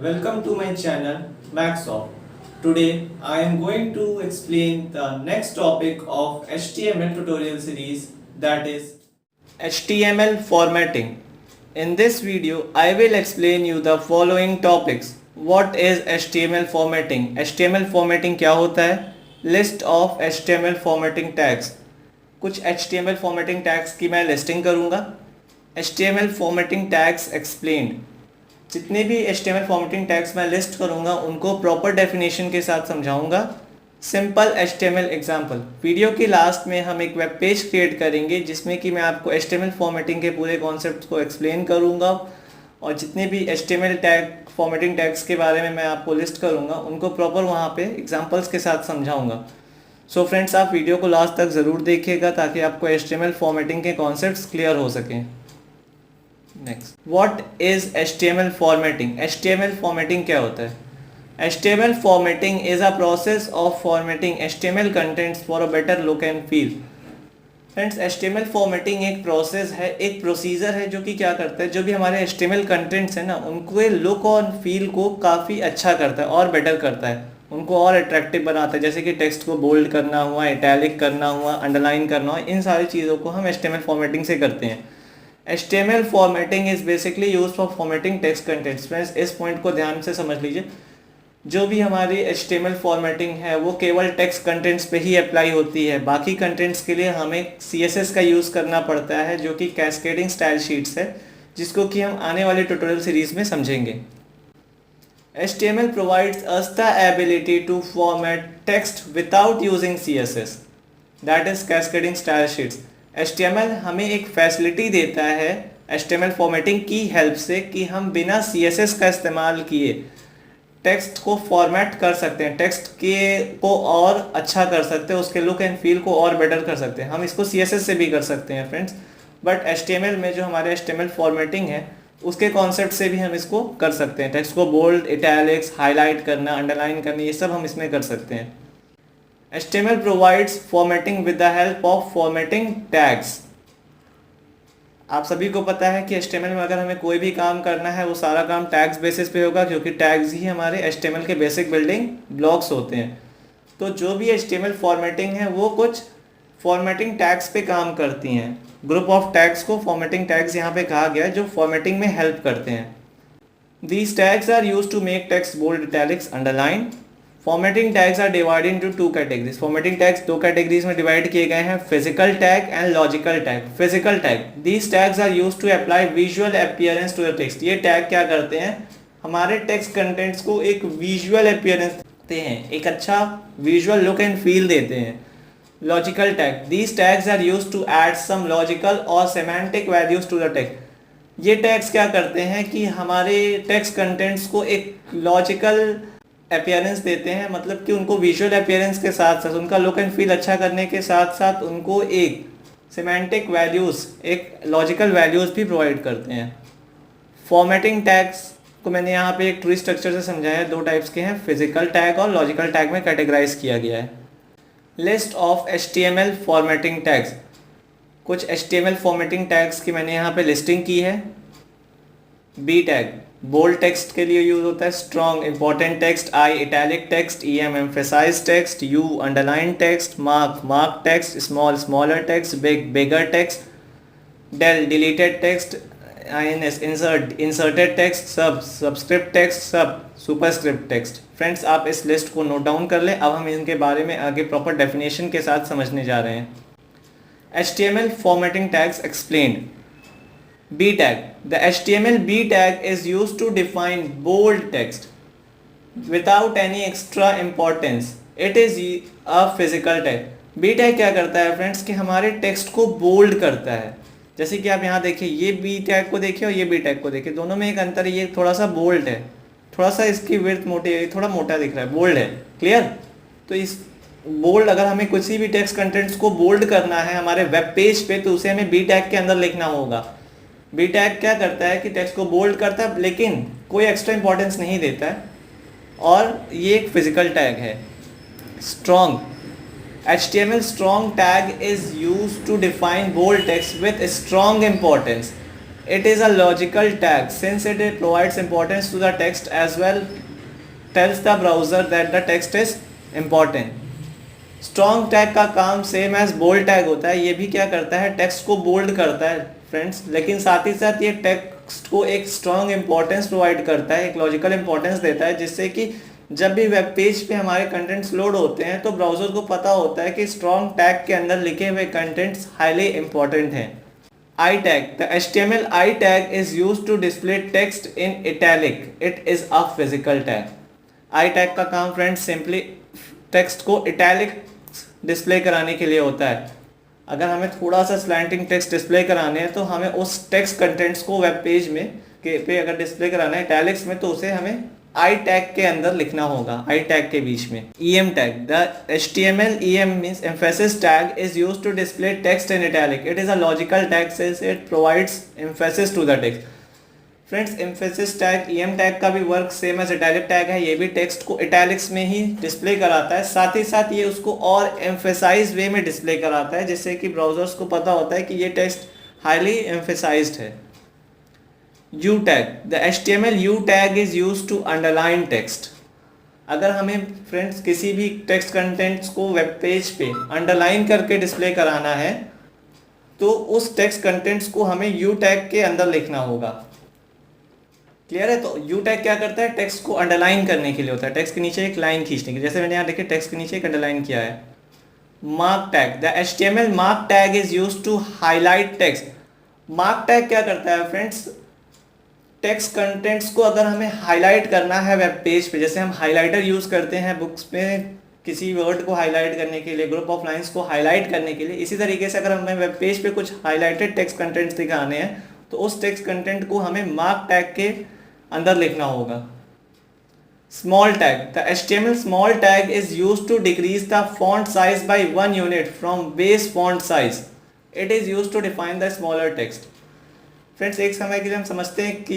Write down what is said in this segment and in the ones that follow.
Welcome to my channel Maxoft. Today I am going to explain the next topic of HTML tutorial series, that is HTML formatting. In this video I will explain you the following topics. What is HTML formatting? HTML formatting क्या होता है? List of HTML formatting tags. कुछ HTML formatting tags की मैं listing करूँगा. HTML formatting tags explained. जितने भी HTML formatting tags मैं लिस्ट करूंगा उनको प्रॉपर डेफिनेशन के साथ समझाऊंगा. Simple HTML example. वीडियो की लास्ट में हम एक वेब पेज क्रिएट करेंगे जिसमें कि मैं आपको HTML फॉर्मेटिंग के पूरे कॉन्सेप्ट को एक्सप्लेन करूंगा और जितने भी HTML टैग फॉर्मेटिंग टैग्स के बारे में मैं आपको लिस्ट करूंगा उनको प्रॉपर वहाँ पे एग्जांपल्स के साथ समझाऊंगा. सो फ्रेंड्स, आप वीडियो को लास्ट तक ज़रूर देखिएगा ताकि आपको HTML फॉर्मेटिंग के कॉन्सेप्ट्स क्लियर हो सकें. Next, what is HTML formatting? HTML formatting क्या होता है? HTML formatting is a process of formatting HTML contents for a better look and feel. Friends, HTML formatting एक प्रोसेस है, एक प्रोसीजर है जो कि क्या करता है, जो भी हमारे HTML कंटेंट्स है ना उनको लुक और फील को काफ़ी अच्छा करता है और बेटर करता है, उनको और अट्रैक्टिव बनाता है. जैसे कि टेक्स्ट को बोल्ड करना हुआ, इटैलिक करना हुआ, अंडरलाइन करना हुआ, इन सारी चीज़ों को हम HTML फॉर्मेटिंग से करते हैं. HTML formatting is basically use for formatting text contents. Friends, इस पॉइंट को ध्यान से समझ लीजिए. जो भी हमारी HTML फॉर्मेटिंग है वो केवल टेक्स्ट कंटेंट्स पे ही अप्लाई होती है. बाकी कंटेंट्स के लिए हमें CSS का यूज़ करना पड़ता है जो कि कैस्केडिंग स्टाइल शीट्स है, जिसको कि हम आने वाले ट्यूटोरियल सीरीज में समझेंगे. HTML provides us the ability to format text without using CSS, that is cascading style sheets. HTML हमें एक फैसिलिटी देता है HTML फॉर्मेटिंग की हेल्प से कि हम बिना CSS का इस्तेमाल किए टेक्स्ट को फॉर्मेट कर सकते हैं, टेक्स्ट के को और अच्छा कर सकते हैं, उसके लुक एंड फील को और बेटर कर सकते हैं. हम इसको CSS से भी कर सकते हैं फ्रेंड्स, बट HTML में जो हमारे HTML फॉर्मेटिंग है उसके कॉन्सेप्ट से भी हम इसको कर सकते हैं. टेक्स्ट को बोल्ड, इटैलिक्स, हाईलाइट करना, अंडरलाइन करना, ये सब हम इसमें कर सकते हैं. HTML provides formatting with the help of formatting tags. आप सभी को पता है कि HTML में अगर हमें कोई भी काम करना है वो सारा काम टैग्स बेसिस पे होगा, क्योंकि टैग्स ही हमारे HTML के बेसिक बिल्डिंग ब्लॉक्स होते हैं. तो जो भी HTML फॉर्मेटिंग है वो कुछ फॉर्मेटिंग टैग्स पे काम करती हैं. ग्रुप ऑफ टैग्स को फॉर्मेटिंग टैग्स यहाँ पे कहा गया है जो फॉर्मेटिंग में हेल्प करते हैं. These tags are used to make text bold, italics, underline. Formatting tags are divided into two categories. Formatting tags दो कैटेगरीज में डिवाइड किए गए हैं, physical tag and logical tag. Physical tag, these tags are used to apply visual appearance to the text. ये tag क्या करते हैं, हमारे टेक्स्ट कंटेंट्स को एक विजुअल अपीयरेंस देते हैं, एक अच्छा विजुअल लुक एंड फील देते हैं. Logical tag, these tags are used to add some logical और semantic values to the text. ये टैग्स क्या करते हैं कि हमारे टेक्स्ट कंटेंट्स को एक लॉजिकल अपीयरेंस देते हैं, मतलब कि उनको विजुअल अपीयरेंस के साथ साथ उनका लुक एंड फील अच्छा करने के साथ साथ उनको एक सिमेंटिक वैल्यूज़, एक लॉजिकल वैल्यूज़ भी प्रोवाइड करते हैं. फॉर्मेटिंग टैग्स को मैंने यहाँ पे एक ट्री स्ट्रक्चर से समझाया है. दो टाइप्स के हैं, फिजिकल टैग और लॉजिकल टैग में कैटेगराइज किया गया है. List of HTML formatting tags. कुछ HTML फॉर्मेटिंग टैग्स की मैंने यहाँ पे लिस्टिंग की है. बी टैग बोल्ड टेक्स्ट के लिए यूज होता है. Strong important text, I italic text, EM emphasise text, U underline text, mark text, small smaller text, bigger text, del deleted text, INS inserted text, subscript text, superscript text. Friends, आप इस list को note down कर लें. अब हम इनके बारे में आगे प्रॉपर डेफिनेशन के साथ समझने जा रहे हैं. HTML formatting tags explained. B tag. The HTML B tag is used to define bold text without any extra importance. It is a physical tag. B tag क्या करता है फ्रेंड्स कि हमारे टेक्स्ट को बोल्ड करता है. जैसे कि आप यहाँ देखिए, ये B tag को देखिए और ये B tag को देखिए, दोनों में एक अंतर है. ये थोड़ा सा बोल्ड है, थोड़ा सा इसकी विड्थ मोटी है, थोड़ा मोटा दिख रहा है, बोल्ड है. क्लियर? तो इस बोल्ड, अगर हमें किसी भी टेक्स्ट कंटेंट्स को बोल्ड करना है हमारे वेब पेज पे तो उसे हमें B tag के अंदर लिखना होगा. बी टैग क्या करता है कि टेक्स्ट को बोल्ड करता है लेकिन कोई एक्स्ट्रा इंपॉर्टेंस नहीं देता है, और ये एक फिजिकल टैग है. Strong, HTML strong tag is used to define bold text with strong importance. It is a logical tag since it provides importance to the text as well tells the browser that the text is important. Strong tag का काम same as bold tag होता है, ये भी क्या करता है, text को बोल्ड करता है फ्रेंड्स, लेकिन साथ ही साथ ये टेक्स्ट को एक स्ट्रॉन्ग इंपॉर्टेंस प्रोवाइड करता है, एक लॉजिकल इंपॉर्टेंस देता है, जिससे कि जब भी वेब पेज पे हमारे कंटेंट्स लोड होते हैं तो ब्राउजर को पता होता है कि स्ट्रॉन्ग टैग के अंदर लिखे हुए कंटेंट्स हाईली इंपॉर्टेंट हैं. I tag. The HTML I tag is used to display text in italic. It is a physical tag. I tag का काम फ्रेंड्स सिंपली टेक्स्ट को इटैलिक डिस्प्ले कराने के लिए होता है. अगर हमें थोड़ा सा स्लैंटिंग टेक्स्ट डिस्प्ले कराने हैं तो हमें उस टेक्स्ट कंटेंट्स को वेब पेज में पे अगर डिस्प्ले कराना है इटैलिक्स में तो उसे हमें आई टैग के अंदर लिखना होगा, आई टैग के बीच में. EM tag. The HTML EM means emphasis tag is used to display text in italic. It is a logical tag since it provides emphasis to the text. Friends emphasis tag EM tag का भी work same as italic tag है, ये भी text को italics में ही display कराता है, साथ ही साथ ये उसको और एम्फेसाइज वे में डिस्प्ले कराता है जिससे कि ब्राउजर्स को पता होता है कि ये टेक्स्ट हाईली एम्फेसाइज्ड है. U tag. The HTML U tag is used to underline text. अगर हमें फ्रेंड्स किसी भी टेक्स्ट कंटेंट्स को वेब पेज पे अंडरलाइन करके डिस्प्ले कराना है तो उस टेक्स्ट कंटेंट्स को हमें U tag के अंदर लिखना होगा. क्लियर है? तो U tag क्या करता है, टेक्स्ट को अंडरलाइन करने के लिए होता है, टेक्स्ट के नीचे एक लाइन खींचने के लिए. जैसे मैंने यहाँ देखिए टेक्स्ट के नीचे एक अंडरलाइन किया है. Mark tag. The HTML mark tag is used to highlight text. Mark tag क्या करता है फ्रेंड्स, टेक्स्ट कंटेंट्स को अगर हमें हाईलाइट करना है वेब पेज पे, जैसे हम हाइलाइटर यूज़ करते हैं बुक्स में किसी वर्ड को हाईलाइट करने के लिए, ग्रुप ऑफ लाइंस को हाईलाइट करने के लिए, इसी तरीके से अगर हमें वेब पेज पे कुछ हाईलाइटेड टेक्स्ट कंटेंट्स दिखाने हैं तो उस टेक्स्ट कंटेंट को हमें मार्क टैग के अंदर लिखना होगा. Small tag. The HTML small tag is used to decrease the font size by 1 unit from base font size. It is used to define the smaller text. Friends एक समय के लिए हम समझते हैं कि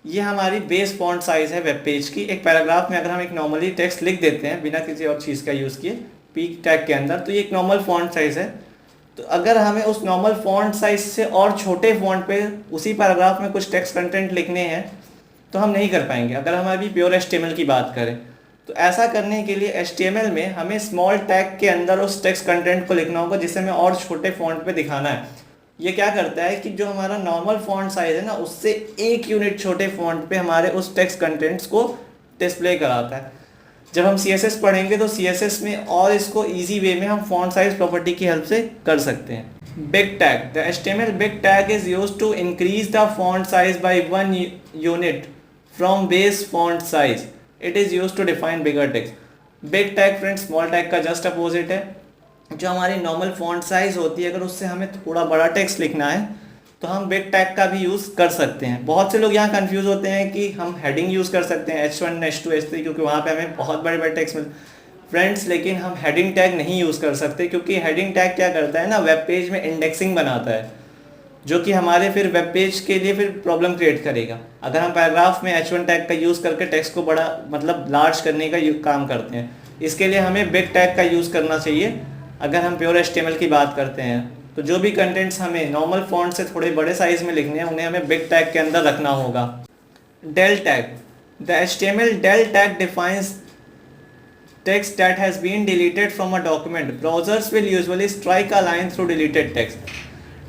ये हमारी बेस फॉन्ट साइज़ है वेब पेज की. एक पैराग्राफ में अगर हम एक नॉर्मली टेक्स्ट लिख देते हैं बिना किसी और चीज़ का यूज़ किए पीक टैग के अंदर तो ये एक नॉर्मल फॉन्ट साइज़ है. तो अगर हमें उस नॉर्मल फॉन्ट साइज से और छोटे फॉन्ट पे उसी पैराग्राफ में कुछ टेक्स्ट कंटेंट लिखने हैं तो हम नहीं कर पाएंगे अगर हम अभी प्योर HTML की बात करें. तो ऐसा करने के लिए HTML में हमें स्मॉल टैग के अंदर उस टेक्स्ट कंटेंट को लिखना होगा जिसे हमें और छोटे फॉन्ट पे दिखाना है. ये क्या करता है कि जो हमारा नॉर्मल फॉन्ट साइज है ना उससे 1 यूनिट छोटे फॉन्ट पे हमारे उस टेक्स्ट कंटेंट्स को डिस्प्ले कराता है. जब हम CSS पढ़ेंगे तो CSS में और इसको इजी वे में हम फॉन्ट साइज प्रॉपर्टी की हेल्प से कर सकते हैं. Big tag. The HTML big tag is used to increase the font size by 1 unit from base font size. It is used to define bigger text. Big tag friends small tag का just opposite है. जो हमारी normal font size होती है अगर उससे हमें थोड़ा बड़ा टेक्स्ट लिखना है तो हम बिग टैग का भी यूज़ कर सकते हैं. बहुत से लोग यहाँ कंफ्यूज होते हैं कि हम हेडिंग यूज़ कर सकते हैं H1 H2 H3 क्योंकि वहाँ पे हमें बहुत बड़े बड़े टेक्स्ट मिलते फ्रेंड्स, लेकिन हम हेडिंग टैग नहीं यूज़ कर सकते क्योंकि हेडिंग टैग क्या करता है ना वेब पेज में इंडेक्सिंग बनाता है जो कि हमारे फिर वेब पेज के लिए फिर प्रॉब्लम क्रिएट करेगा. अगर हम पैराग्राफ में H1 टैग का यूज़ करके टेक्स्ट को बड़ा मतलब लार्ज करने का काम करते हैं, इसके लिए हमें बिग टैग का यूज़ करना चाहिए. अगर हम प्योर HTML की बात करते हैं तो जो भी कंटेंट्स हमें नॉर्मल फॉन्ट से थोड़े बड़े साइज में लिखने हैं उन्हें हमें बिग टैग के अंदर रखना होगा. del tag. The HTML del tag defines text that has been deleted from a document. Browsers will usually strike a line through deleted text.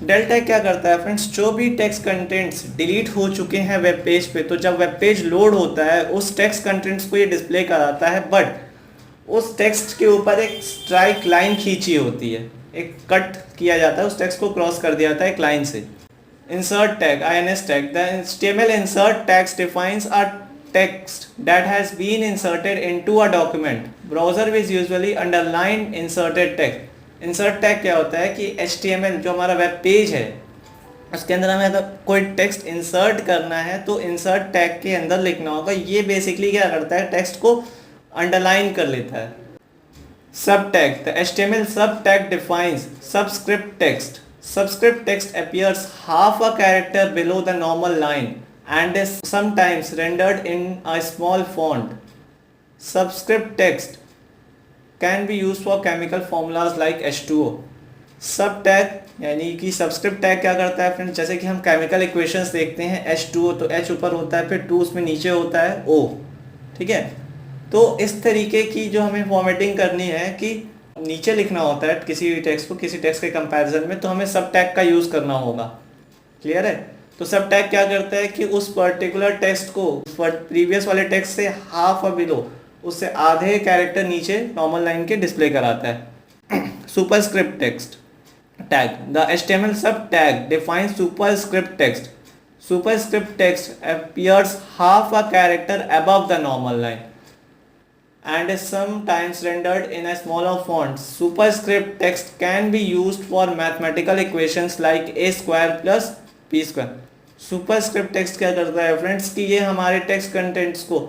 del tag क्या करता है फ्रेंड्स, जो भी टेक्स्ट कंटेंट्स डिलीट हो चुके हैं वेब पेज पे तो जब वेब पेज लोड होता है उस टेक्स्ट कंटेंट्स को ये डिस्प्ले कराता है, बट उस टेक्स्ट के ऊपर एक स्ट्राइक लाइन खींची होती है, एक कट किया जाता है, उस टेक्स्ट को क्रॉस कर दिया जाता है एक लाइन से. Insert tag INS tag. The HTML insert tags defines a text that has been inserted into a document. Browser will usually underline inserted text. Insert tag क्या होता है कि HTML जो हमारा वेब पेज है उसके अंदर हमें अगर कोई टेक्स्ट इंसर्ट करना है तो इंसर्ट टैग के अंदर लिखना होगा. ये बेसिकली क्या करता है टेक्स्ट को अंडरलाइन कर लेता है. सब टैग. द HTML सब tag defines subscript text. Subscript text appears half a character below the normal line and is sometimes rendered in a small font. Subscript text can be used for chemical formulas like H2O. सब tag यानी कि subscript tag क्या करता है friends, जैसे कि हम chemical equations देखते हैं H2O तो H ऊपर होता है, फिर 2 उसमें नीचे होता है O, ठीक है। तो इस तरीके की जो हमें फॉर्मेटिंग करनी है कि नीचे लिखना होता है किसी भी टेक्स्ट को किसी टेक्स्ट के कंपैरिजन में, तो हमें सब टैग का यूज़ करना होगा। क्लियर है। तो सब टैग क्या करता है कि उस पर्टिकुलर टेक्स्ट को प्रीवियस वाले टेक्स्ट से हाफ और बिलो, उससे आधे कैरेक्टर नीचे नॉर्मल लाइन के डिस्प्ले कराता है। Superscript text tag. The HTML sub tag defines superscript text. Superscript text appears half a character above the normal line and is sometimes rendered in a smaller font. Superscript text can be used for mathematical equations like a square plus b square. Superscript text क्या करता है friends कि ये हमारे text contents को,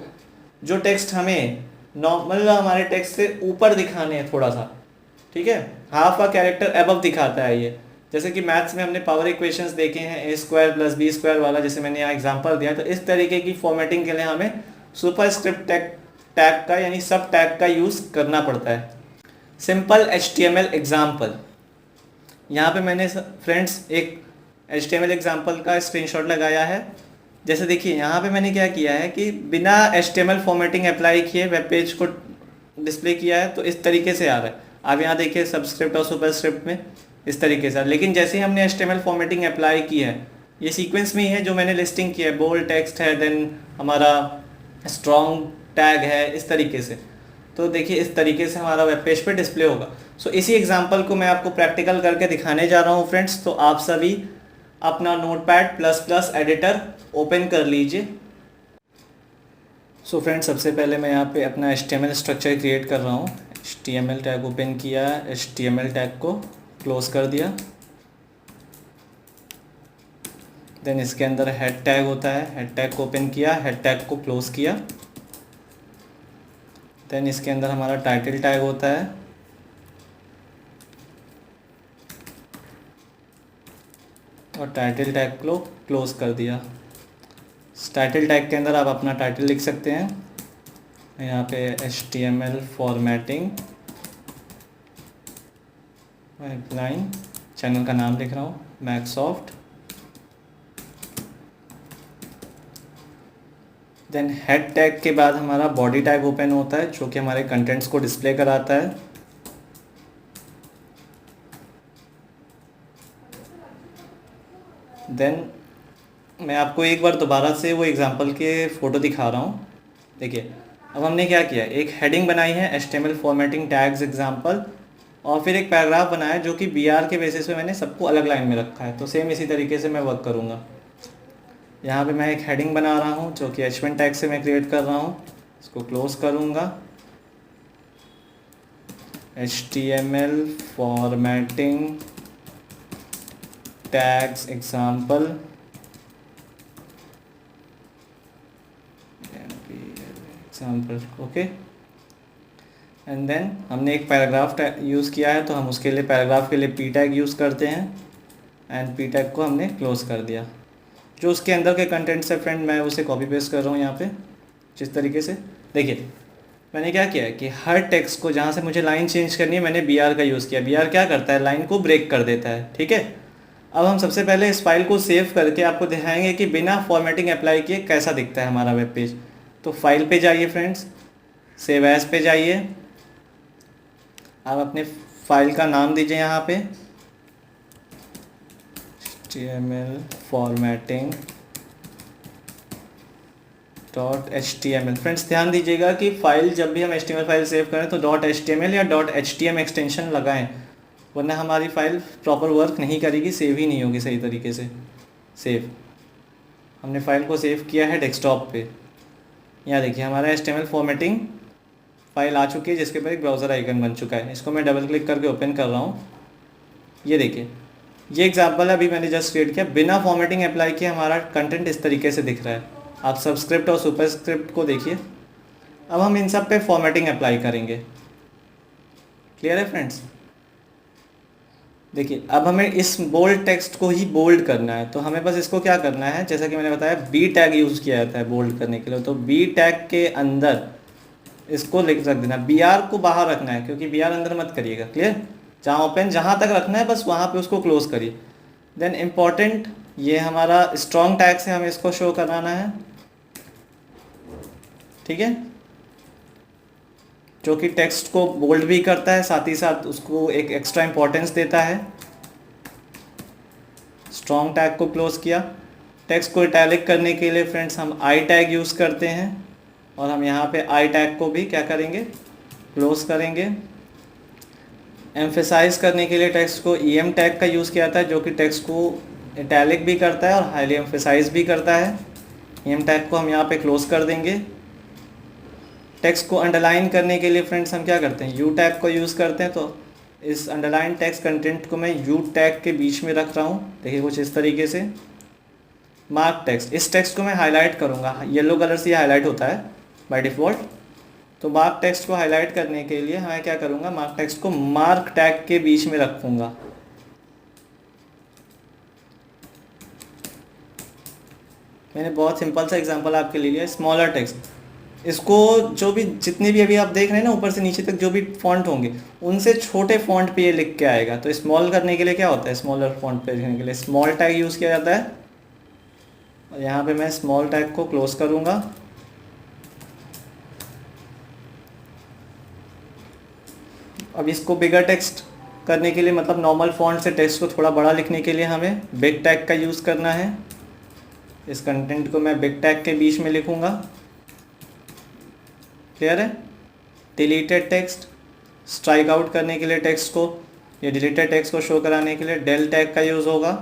जो text हमें normal हमारे टेक्स्ट से ऊपर दिखाने हैं थोड़ा सा, ठीक है, हाफ का कैरेक्टर अबव दिखाता है ये। जैसे कि मैथ्स में हमने पावर इक्वेशंस देखे हैं ए स्क्वायर प्लस बी स्क्वायर वाला, जैसे मैंने यहाँ एग्जांपल दिया, तो इस तरीके की फॉर्मेटिंग के लिए हमें सुपरस्क्रिप्ट टैग का यानी सब टैग का यूज़ करना पड़ता है। सिंपल HTML एग्जाम्पल, यहाँ पे मैंने फ्रेंड्स एक HTML एग्जाम्पल का स्क्रीनशॉट लगाया है। जैसे देखिए यहाँ पे मैंने क्या किया है कि बिना HTML फॉर्मेटिंग अप्लाई किए वेब पेज को डिस्प्ले किया है, तो इस तरीके से आ रहा है। आप यहाँ देखिए सबस्क्रिप्ट और सुपरस्क्रिप्ट में इस तरीके से, लेकिन जैसे ही हमने HTML फॉर्मेटिंग अप्लाई की है, ये सीक्वेंस में ही है जो मैंने लिस्टिंग किया है, बोल्ड टेक्स्ट है, देन हमारा स्ट्रॉन्ग टैग है, इस तरीके से। तो देखिए इस तरीके से हमारा वेब पेज पे डिस्प्ले होगा। सो इसी एग्जांपल को मैं आपको प्रैक्टिकल करके दिखाने जा रहा हूँ फ्रेंड्स। तो आप सभी अपना नोटपैड++ एडिटर ओपन कर लीजिए। सो फ्रेंड्स सबसे पहले मैं यहाँ पे अपना HTML स्ट्रक्चर क्रिएट कर रहा हूँ। HTML टैग ओपन किया, HTML टैग को क्लोज कर दिया। देन इसके अंदर हेड टैग होता है, हेड टैग को ओपन किया, हेड टैग को क्लोज किया। देन इसके अंदर हमारा टाइटल टैग होता है, और टाइटल टैग को क्लोज कर दिया। टाइटल टैग के अंदर आप अपना टाइटल लिख सकते हैं। यहाँ पे HTML फॉर्मेटिंग पाइपलाइन, चैनल का नाम लिख रहा हूँ मैक्सॉफ्ट। देन हेड टैग के बाद हमारा बॉडी टैग ओपन होता है, जो कि हमारे कंटेंट्स को डिस्प्ले कराता है। देन मैं आपको एक बार दोबारा से वो एग्जांपल के फ़ोटो दिखा रहा हूँ। देखिए अब हमने क्या किया, एक हेडिंग बनाई है HTML फॉर्मेटिंग टैग्स एग्जांपल, और फिर एक पैराग्राफ बनाया जो कि BR के बेसिस पे मैंने सबको अलग लाइन में रखा है। तो सेम इसी तरीके से मैं वर्क करूँगा। यहाँ पे मैं एक हेडिंग बना रहा हूँ जो कि H1 टैग से मैं क्रिएट कर रहा हूँ। इसको क्लोज करूँगा। HTML formatting tags example, okay. And then हमने एक पैराग्राफ यूज़ किया है, तो हम उसके लिए पैराग्राफ के लिए P टैग यूज़ करते हैं, एंड P टैग को हमने क्लोज कर दिया। जो उसके अंदर के कंटेंट्स है फ्रेंड, मैं उसे कॉपी पेस्ट कर रहा हूँ यहाँ पे जिस तरीके से। देखिए मैंने क्या किया है कि हर टेक्स्ट को जहाँ से मुझे लाइन चेंज करनी है, मैंने BR का यूज़ किया। BR क्या करता है, लाइन को ब्रेक कर देता है, ठीक है। अब हम सबसे पहले इस फाइल को सेव करके आपको दिखाएंगे कि बिना फॉर्मेटिंग अप्लाई किए कैसा दिखता है हमारा वेब पेज। तो फाइल पे जाइए फ्रेंड्स, सेव एज पे जाइए, आप अपने फाइल का नाम दीजिए यहाँ पे HTML फॉर्मेटिंग .html। फ्रेंड्स ध्यान दीजिएगा कि फाइल जब भी हम HTML फाइल सेव करें तो .html या .htm एक्सटेंशन लगाएं, वरना हमारी फाइल प्रॉपर वर्क नहीं करेगी, सेव ही नहीं होगी सही तरीके से। सेव, हमने फाइल को सेव किया है डेस्कटॉप पे। यहाँ देखिए हमारा HTML फॉर्मेटिंग फाइल आ चुकी है, जिसके ऊपर एक ब्राउज़र आइकन बन चुका है। इसको मैं डबल क्लिक करके ओपन कर रहा हूँ। ये देखिए ये एग्जाम्पल अभी मैंने जस्ट क्रिएट किया, बिना फॉर्मेटिंग अप्लाई किए हमारा कंटेंट इस तरीके से दिख रहा है। आप सबस्क्रिप्ट और सुपरस्क्रिप्ट को देखिए। अब हम इन सब पे फॉर्मेटिंग अप्लाई करेंगे। क्लियर है फ्रेंड्स। देखिए अब हमें इस बोल्ड टेक्स्ट को ही बोल्ड करना है, तो हमें बस इसको क्या करना है, जैसा कि मैंने बताया B टैग यूज़ किया जाता है बोल्ड करने के लिए। तो B टैग के अंदर इसको लिख रख देना, BR को बाहर रखना है, क्योंकि BR अंदर मत करिएगा। क्लियर। जहाँ ओपन जहाँ तक रखना है बस वहाँ पे उसको क्लोज करिए। देन इम्पॉर्टेंट, ये हमारा स्ट्रॉन्ग टैग से हमें इसको शो कराना है, ठीक है, जो कि टेक्स्ट को बोल्ड भी करता है, साथ ही साथ उसको एक एक्स्ट्रा इंपॉर्टेंस देता है। स्ट्रॉन्ग टैग को क्लोज किया। टेक्स्ट को इटैलिक करने के लिए फ्रेंड्स हम आई टैग यूज़ करते हैं, और हम यहाँ पे आई टैग को भी क्या करेंगे, क्लोज करेंगे। एम्फेसाइज करने के लिए टेक्स्ट को EM टैग का यूज़ किया था, जो कि टेक्स्ट को इटैलिक भी करता है और हाईली एम्फेसाइज भी करता है। EM टैग को हम यहाँ पे क्लोज कर देंगे। टेक्स्ट को अंडरलाइन करने के लिए फ्रेंड्स हम क्या करते हैं, U टैग को यूज़ करते हैं। तो इस अंडरलाइन टेक्स्ट कंटेंट को मैं U टैग के बीच में रख रहा हूँ, देखिए कुछ इस तरीके से। मार्क टेक्स्ट, इस टेक्स्ट को मैं हाईलाइट करूँगा, येलो कलर से ये हाईलाइट होता है बाय डिफ़ॉल्ट। तो मार्क टेक्स्ट को हाईलाइट करने के लिए मैं क्या करूँगा, मार्क टेक्स्ट को मार्क टैग के बीच में रखूँगा। मैंने बहुत सिंपल सा एग्जांपल आपके लिए लिया। स्मॉलर टेक्स्ट, इसको जो भी जितने भी अभी आप देख रहे हैं ना ऊपर से नीचे तक जो भी फॉन्ट होंगे उनसे छोटे फॉन्ट पे ये लिख के आएगा। तो स्मॉल करने के लिए क्या होता है, स्मॉलर फॉन्ट पे लिखने के लिए स्मॉल टैग यूज़ किया जाता है। और यहाँ पे मैं स्मॉल टैग को क्लोज करूँगा। अब इसको बिगर टेक्स्ट करने के लिए, मतलब नॉर्मल फॉन्ट से टेक्स्ट को थोड़ा बड़ा लिखने के लिए हमें बिग टैग का यूज़ करना है। इस कंटेंट को मैं बिग टैग के बीच में लिखूँगा। क्लियर है। डिलीटेड टेक्स्ट, स्ट्राइक आउट करने के लिए टेक्स्ट को या डिलीटेड टेक्स्ट को शो कराने के लिए डेल टैग का यूज़ होगा।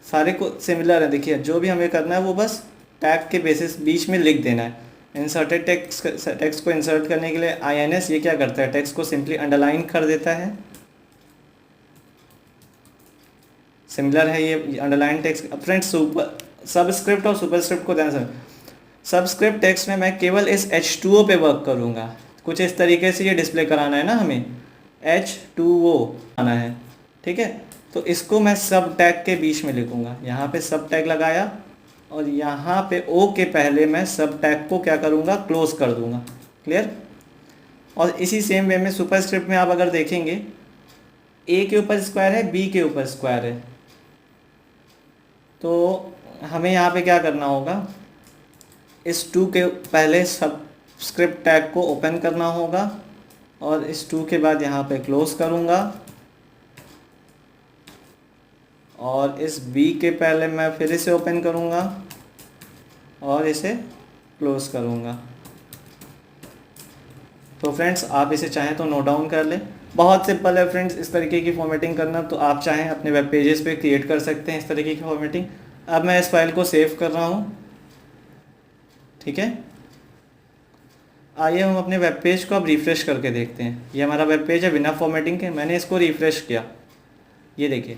सारे को सिमिलर है, देखिए जो भी हमें करना है वो बस टैग के बेसिस बीच में लिख देना है। इंसर्टेड टेक्स्ट को इंसर्ट करने के लिए INS ये क्या करता है, टेक्स्ट को सिंपली अंडरलाइन कर देता है। सिमिलर है ये अंडरलाइन टेक्स्ट। फ्रेंड्स सबस्क्रिप्ट और सुपरस्क्रिप्ट को ध्यान से, सबस्क्रिप्ट टेक्स्ट में मैं केवल इस H2O पे वर्क करूँगा। कुछ इस तरीके से ये डिस्प्ले कराना है ना, हमें H2O आना है, ठीक है। तो इसको मैं सब टैग के बीच में लिखूँगा। यहाँ पे सब टैग लगाया और यहाँ पे O के पहले मैं सब टैग को क्या करूँगा, क्लोज कर दूँगा। क्लियर। और इसी सेम वे में सुपरस्क्रिप्ट में आप अगर देखेंगे A के ऊपर स्क्वायर है, B के ऊपर स्क्वायर है, तो हमें यहाँ पे क्या करना होगा, इस 2 के पहले सबस्क्रिप्ट टैग को ओपन करना होगा और इस 2 के बाद यहाँ पे क्लोज करूँगा, और इस B के पहले मैं फिर इसे ओपन करूँगा और इसे क्लोज करूँगा। तो फ्रेंड्स आप इसे चाहें तो नोट डाउन कर लें। बहुत सिंपल है फ्रेंड्स इस तरीके की फॉर्मेटिंग करना। तो आप चाहें अपने वेब पेजेस पे क्रिएट कर सकते हैं इस तरीके की फॉर्मेटिंग। अब मैं इस फाइल को सेव कर रहा हूँ, ठीक है। आइए हम अपने वेब पेज को अब रिफ़्रेश करके देखते हैं। ये हमारा वेब पेज है बिना फॉर्मेटिंग के। मैंने इसको रिफ़्रेश किया, ये देखिए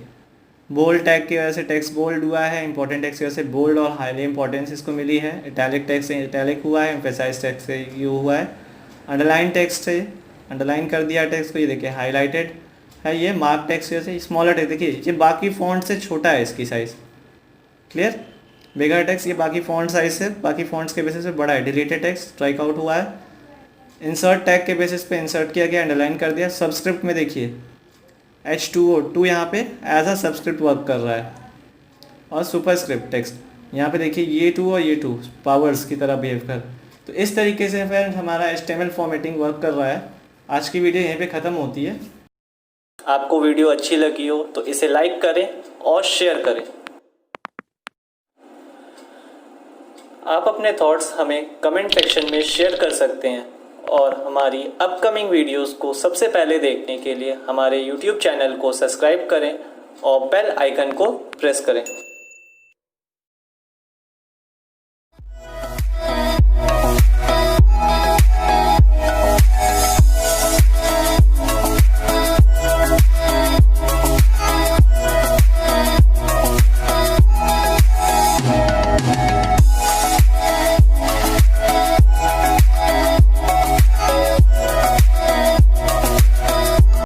बोल्ड टैग की वजह से टेक्स्ट बोल्ड हुआ है, इंपॉर्टेंट टेक्स्ट की वजह से बोल्ड और हाईली इंपॉर्टेंस इसको मिली है, इटैलिक टेक्स्ट से इटैलिक हुआ है, एम्फेसाइज टेक्स्ट से यू हुआ है, अंडरलाइन टेक्स्ट से अंडरलाइन कर दिया टेक्स्ट को, ये देखिए हाईलाइटेड है, ये मार्क टेक्स्ट की वजह से स्मॉलर टेक्स्ट, देखिए ये बाकी फॉन्ट से छोटा है इसकी साइज़। क्लियर। बिगर टेक्स्ट ये बाकी फॉन्ट साइज से, बाकी फॉन्ट्स के बेसिस पे बड़ा है। डिलीटेड टेक्स्ट स्ट्राइक आउट हुआ है, इंसर्ट टैग के बेसिस पे इंसर्ट किया गया, अंडरलाइन कर दिया। सबस्क्रिप्ट में देखिए H2O 2 यहाँ पे एज अ सबस्क्रिप्ट वर्क कर रहा है, और सुपरस्क्रिप्ट टेक्स्ट यहाँ पे देखिए ये 2 और ये 2 पावर्स की तरह बिहेव कर। तो इस तरीके से फ्रेंड्स हमारा HTML फॉर्मेटिंग वर्क कर रहा है। आज की वीडियो यहीं पे ख़त्म होती है। आपको वीडियो अच्छी लगी हो तो इसे लाइक करें और शेयर करें। आप अपने थॉट्स हमें कमेंट सेक्शन में शेयर कर सकते हैं, और हमारी अपकमिंग वीडियोस को सबसे पहले देखने के लिए हमारे YouTube चैनल को सब्सक्राइब करें और बेल आइकन को प्रेस करें।